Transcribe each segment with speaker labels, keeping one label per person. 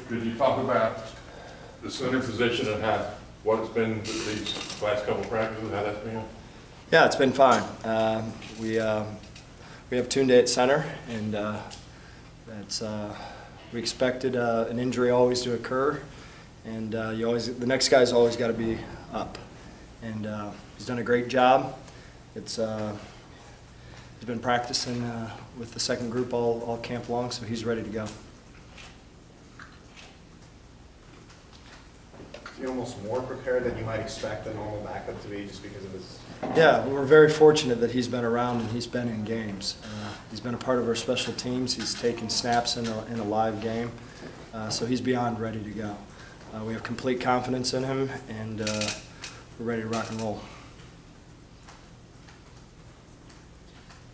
Speaker 1: Could you talk about the center position and what it's been these last couple of practices, how that's been?
Speaker 2: Yeah, it's been fine. We have Tunde at center, and we expected an injury always to occur, and the next guy's always got to be up, and he's done a great job. He's been practicing with the second group all camp long, so he's ready to go.
Speaker 3: Is he almost more prepared than you might expect a normal backup to be just because of his...
Speaker 2: Yeah, we're very fortunate that he's been around and he's been in games. He's been a part of our special teams. He's taken snaps in a live game, so he's beyond ready to go. We have complete confidence in him, and we're ready to rock and roll.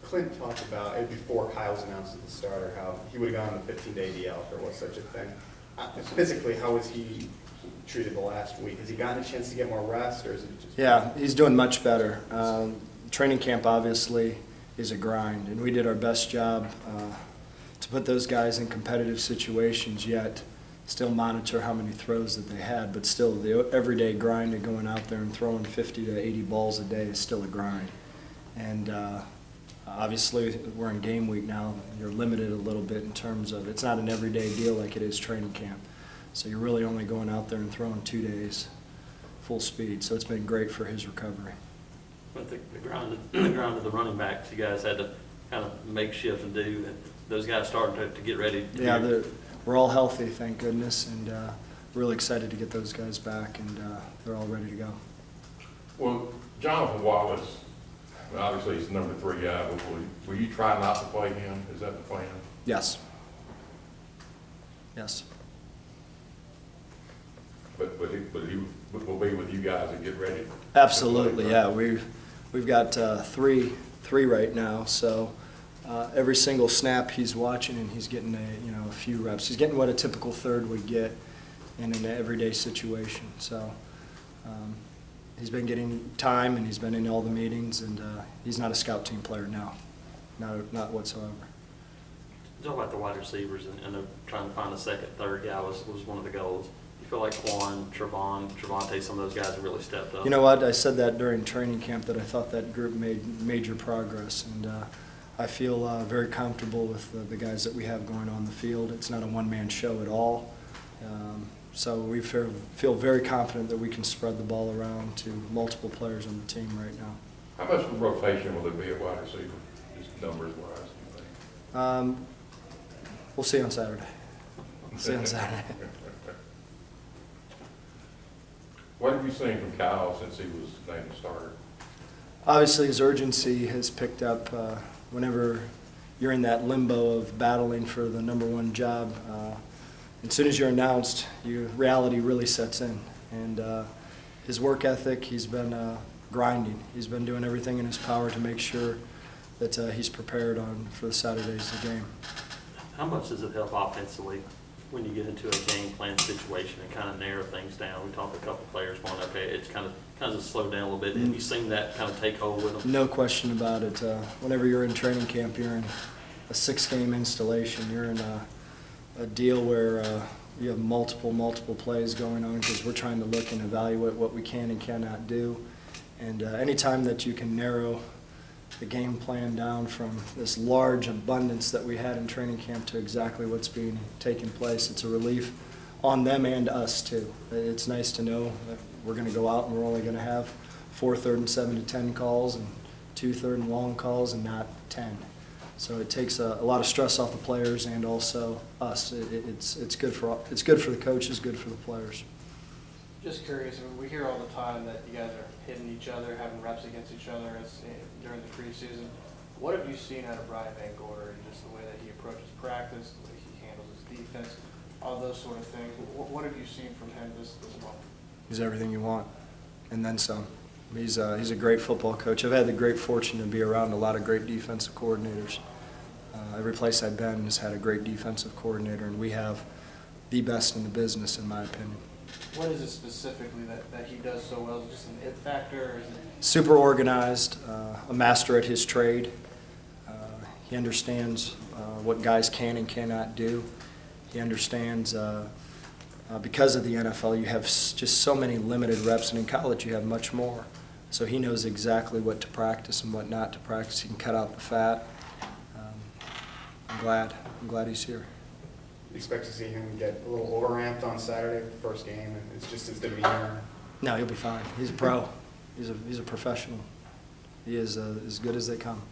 Speaker 3: Clint talked about it before Kyle was announced as the starter, how he would have gone on the 15-day DL if there was such a thing. Physically, how was he treated the last week? Has he gotten a chance to get more rest, or is it just...
Speaker 2: Yeah, he's doing much better. Training camp obviously is a grind, and we did our best job to put those guys in competitive situations, yet still monitor how many throws that they had, but still the everyday grind of going out there and throwing 50 to 80 balls a day is still a grind. And obviously we're in game week now. You're limited a little bit in terms of, it's not an everyday deal like it is training camp. So you're really only going out there and throwing 2 days full speed. So it's been great for his recovery.
Speaker 4: But the grind of the running backs, you guys had to kind of make shift and do. And those guys starting to get ready.
Speaker 2: Yeah, we're all healthy, thank goodness, and really excited to get those guys back, and they're all ready to go.
Speaker 1: Well, Jonathan Wallace, obviously he's the number 3 guy, but will you try not to play him? Is that the plan?
Speaker 2: Yes. Yes.
Speaker 1: But he will be with you guys and get ready.
Speaker 2: Absolutely, yeah. We've got three right now, so every single snap he's watching, and he's getting a few reps. He's getting what a typical third would get in an everyday situation. So he's been getting time, and he's been in all the meetings, and he's not a scout team player now, not whatsoever.
Speaker 4: Talk about the wide receivers and trying to find a second, third guy was one of the goals. You feel like Quan, Trevante, some of those guys have really stepped up?
Speaker 2: You know what? I said that during training camp that I thought that group made major progress, and I feel very comfortable with the guys that we have going on the field. It's not a one-man show at all, so we feel very confident that we can spread the ball around to multiple players on the team right now.
Speaker 1: How much of a rotation will there be at wide receiver, just numbers-wise, do you think?
Speaker 2: We'll see on Saturday. We'll see on Saturday.
Speaker 1: What have you seen from Kyle since he was named the starter?
Speaker 2: Obviously, his urgency has picked up whenever you're in that limbo of battling for the #1 job. As soon as you're announced, reality really sets in. And his work ethic, he's been grinding. He's been doing everything in his power to make sure that he's prepared for the Saturday's game.
Speaker 4: How much does it help offensively when you get into a game plan situation and kind of narrow things down? We talked to a couple of players going, okay, it's kind of slowed down a little bit. Have you seen that kind of take hold with them?
Speaker 2: No question about it. Whenever you're in training camp, you're in a 6-game installation. You're in a deal where you have multiple plays going on, because we're trying to look and evaluate what we can and cannot do. And anytime that you can narrow the game plan down from this large abundance that we had in training camp to exactly what's being taken place, it's a relief on them and us too. It's nice to know that we're going to go out and we're only going to have 4 3rd and 7 to 10 calls and 2 3rd and long calls, and not 10. So it takes a lot of stress off the players and also us. It's good for the coaches, good for the players.
Speaker 5: Just curious, I mean, we hear all the time that you guys are hitting each other, having reps against each other during the preseason. What have you seen out of Brian Van Gorder, and just the way that he approaches practice, the way he handles his defense, all those sort of things? What have you seen from him this month?
Speaker 2: He's everything you want, and then some. He's a great football coach. I've had the great fortune to be around a lot of great defensive coordinators. Every place I've been has had a great defensive coordinator, and we have the best in the business, in my opinion.
Speaker 5: What is it specifically that he does so well? Is it just an it factor? Or is it...
Speaker 2: Super organized, a master at his trade. He understands what guys can and cannot do. He understands Because of the NFL, you have just so many limited reps, and in college you have much more. So he knows exactly what to practice and what not to practice. He can cut out the fat. I'm glad he's here.
Speaker 3: You expect to see him get a little overramped on Saturday, the first game, and it's just his demeanor?
Speaker 2: No, he'll be fine. He's a pro. He's a professional. He is as good as they come.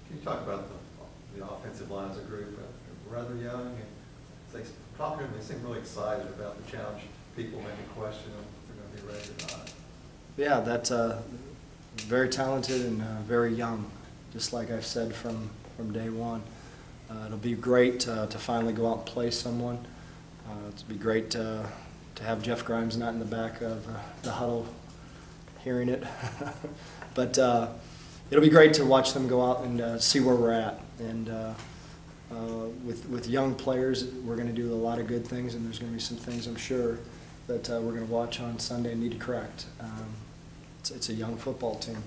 Speaker 6: Can you talk about the offensive line as a group? Rather young, and they talk to them, they seem really excited about the challenge. People maybe question them if they're going to be ready or not.
Speaker 2: Yeah, that's very talented and very young, just like I've said from day one. It'll be great to finally go out and play someone. It'll be great to have Jeff Grimes not in the back of the huddle hearing it. But it'll be great to watch them go out and see where we're at. And with young players, we're going to do a lot of good things, and there's going to be some things, I'm sure, that we're going to watch on Sunday and need to correct. It's a young football team.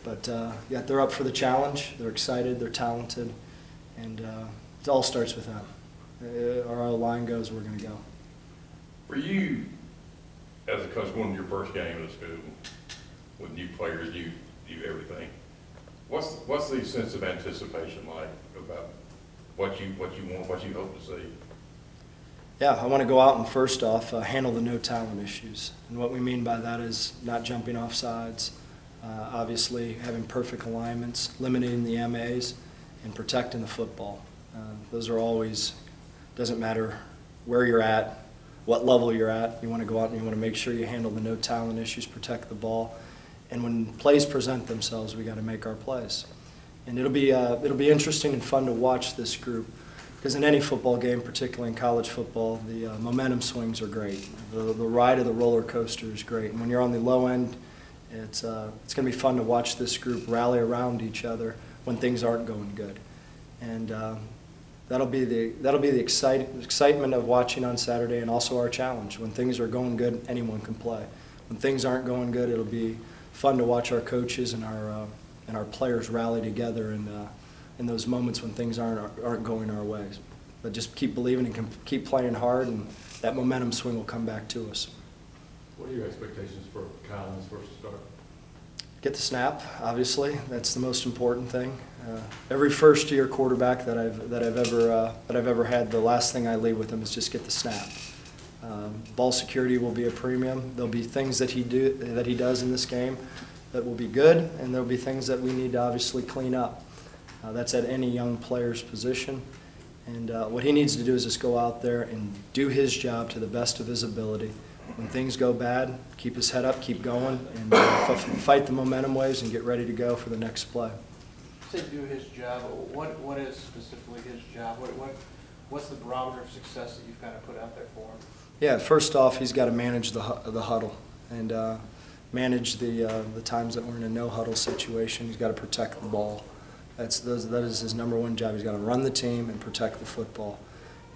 Speaker 2: But, yeah, they're up for the challenge. They're excited. They're talented. And it all starts with them. Our line goes, we're going to go.
Speaker 1: For you, as a coach, going to your first game at a school with new players, you everything, what's the sense of anticipation like about what you want, what you hope to see?
Speaker 2: Yeah, I want to go out and first off handle the no talent issues. And what we mean by that is not jumping off sides, obviously having perfect alignments, limiting the MAs, and protecting the football. Those are always, doesn't matter where you're at, what level you're at, you want to go out and you want to make sure you handle the no talent issues, protect the ball. And when plays present themselves, we got to make our plays. And it'll be interesting and fun to watch this group. Because in any football game, particularly in college football, the momentum swings are great. The ride of the roller coaster is great. And when you're on the low end, it's going to be fun to watch this group rally around each other when things aren't going good. And that'll be the excitement of watching on Saturday, and also our challenge. When things are going good, anyone can play. When things aren't going good, it'll be fun to watch our coaches and our players rally together in those moments when things aren't going our way. But just keep believing and keep playing hard, and that momentum swing will come back to us.
Speaker 1: What are your expectations for Kyle's first start?
Speaker 2: Get the snap, obviously. That's the most important thing. Every first-year quarterback that I've ever had, the last thing I leave with him is just get the snap. Ball security will be a premium. There'll be things that he does in this game that will be good, and there'll be things that we need to obviously clean up. That's at any young player's position. And what he needs to do is just go out there and do his job to the best of his ability. When things go bad, keep his head up, keep going, and fight the momentum waves and get ready to go for the next play.
Speaker 5: You say do his job. What is specifically his job? What's the barometer of success that you've kind of put out there for him? Yeah, first off, he's got to manage the huddle and manage the times that we're in a no-huddle situation. He's got to protect the ball. That is his number one job. He's got to run the team and protect the football.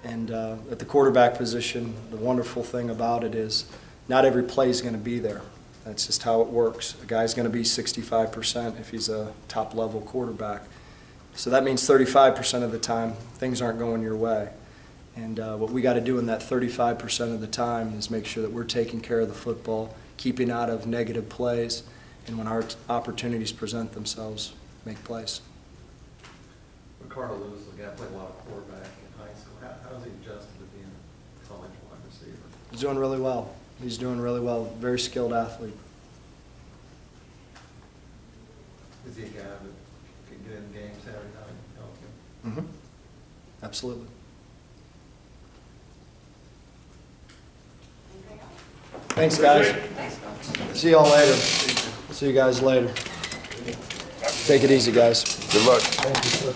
Speaker 5: And at the quarterback position, the wonderful thing about it is not every play is going to be there. That's just how it works. A guy's going to be 65% if he's a top-level quarterback. So that means 35% of the time things aren't going your way. And what we got to do in that 35% of the time is make sure that we're taking care of the football, keeping out of negative plays, and when our opportunities present themselves, make plays.
Speaker 6: Ricardo Lewis, the guy played a lot of quarterback in high school. How does he adjust to being a college wide receiver?
Speaker 2: He's doing really well. He's doing really well. Very skilled athlete.
Speaker 6: Is he a guy that can get in the game Saturday night and help you?
Speaker 2: Mm-hmm. Absolutely. Thanks, guys. See y'all later. See you guys later. Take it easy, guys.
Speaker 7: Good luck.
Speaker 2: Thank you, sir.